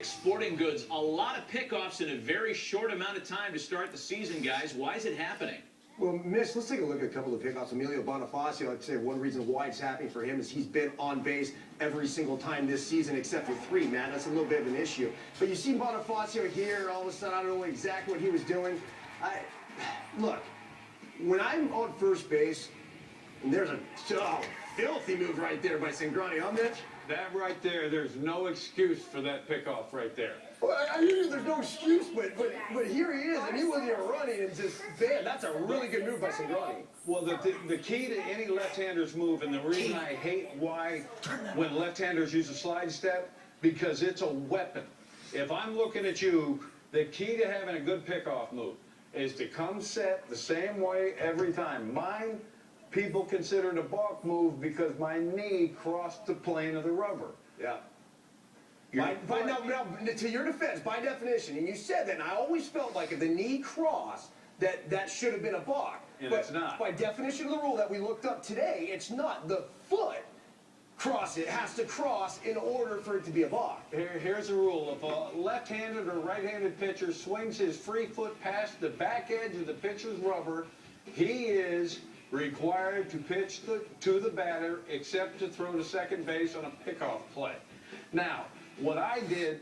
Sporting Goods, a lot of pickoffs in a very short amount of time to start the season, guys. Why is it happening? Well, Mitch, let's take a look at a couple of pickoffs. Emilio Bonifacio, I'd say one reason why it's happening for him is he's been on base every single time this season except for 3, man. That's a little bit of an issue. But you see Bonifacio here, all of a sudden, I don't know exactly what he was doing. Look, when I'm on first base, and there's a filthy move right there by Cingrani, huh, Mitch? That right there, there's no excuse for that pickoff right there. Well, I mean, there's no excuse, but here he is, and he wasn't even running, and just, man, that's a really good move by Cingrani. Well, the key to any left-hander's move, and the reason I hate why when left-handers use a slide step, because it's a weapon. If I'm looking at you, the key to having a good pickoff move is to come set the same way every time. Mine, people consider it a balk move because my knee crossed the plane of the rubber. Yeah. Now, to your defense, by definition, and you said that, and I always felt like if the knee crossed, that should have been a balk. And but it's not. By definition of the rule that we looked up today, it's not. The foot it has to cross in order for it to be a balk. Here's the rule. If a left-handed or right-handed pitcher swings his free foot past the back edge of the pitcher's rubber, he is required to pitch to the batter except to throw to second base on a pickoff play. Now, what I did,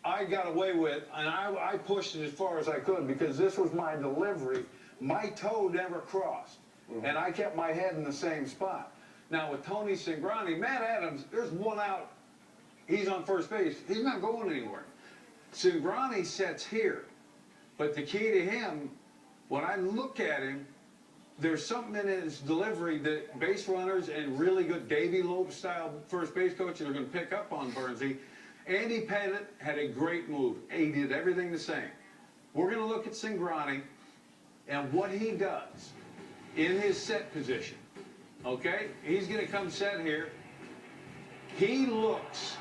I got away with, and I pushed it as far as I could because this was my delivery. My toe never crossed, and I kept my head in the same spot. Now, with Tony Cingrani, Matt Adams, there's one out. He's on first base. He's not going anywhere. Cingrani sets here, but the key to him, when I look at him, there's something in his delivery that base runners and really good Davey Loeb-style first base coaches are going to pick up on, Bernsey. Andy Pettitte had a great move. He did everything the same. We're going to look at Cingrani and what he does in his set position. Okay? He's going to come set here. He looks.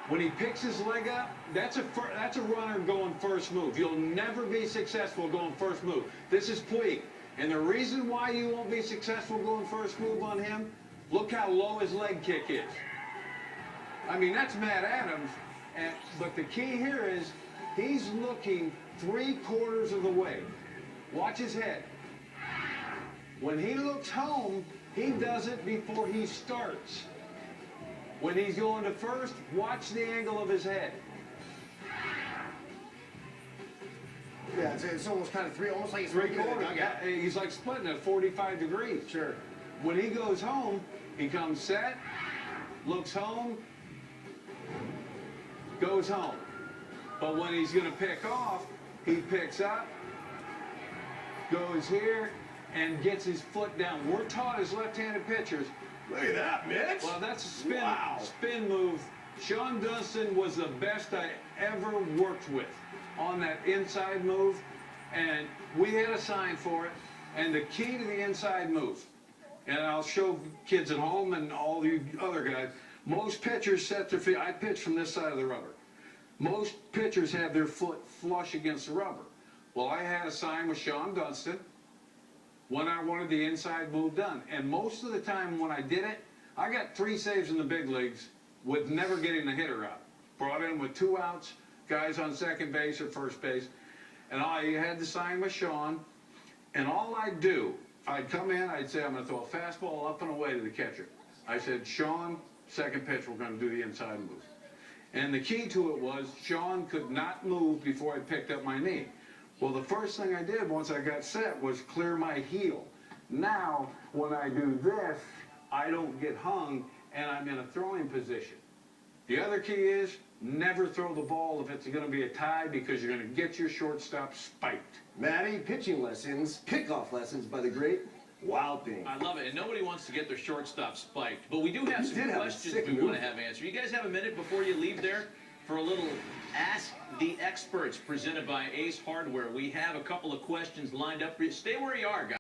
When he picks his leg up, that's a runner going first move. You'll never be successful going first move. This is Puig. And the reason why you won't be successful going first move on him, look how low his leg kick is. I mean, that's Matt Adams. But the key here is he's looking 3/4 of the way. Watch his head. When he looks home, he does it before he starts. When he's going to first, watch the angle of his head. Yeah, it's almost kind of almost like it's 3/4. Yeah, he's like splitting at 45 degrees. Sure. When he goes home, he comes set, looks home, goes home. But when he's going to pick off, he picks up, goes here, and gets his foot down. We're taught as left-handed pitchers. Look at that, Mitch. Well, that's a spin move. Sean Dunston was the best I ever worked with on that inside move, and we had a sign for it. And the key to the inside move, and I'll show kids at home and all you other guys, most pitchers set their feet. I pitch from this side of the rubber. Most pitchers have their foot flush against the rubber. Well, I had a sign with Sean Dunston when I wanted the inside move done. And most of the time when I did it, I got 3 saves in the big leagues with never getting the hitter out. Brought in with 2 outs, guys on second base or first base. And I had the sign with Sean. And all I'd do, I'd come in, I'd say, I'm going to throw a fastball up and away to the catcher. I said, Sean, second pitch, we're going to do the inside move. And the key to it was Sean could not move before I picked up my knee. Well, the first thing I did once I got set was clear my heel. Now, when I do this, I don't get hung, and I'm in a throwing position. The other key is never throw the ball if it's going to be a tie because you're going to get your shortstop spiked. Matty, pitching lessons, pickoff lessons by the great Wild Thing. I love it, and nobody wants to get their shortstop spiked. But we do have some questions we want to have answered. You guys have a minute before you leave there for a little Ask the Experts presented by Ace Hardware. We have a couple of questions lined up for you. Stay where you are, guys.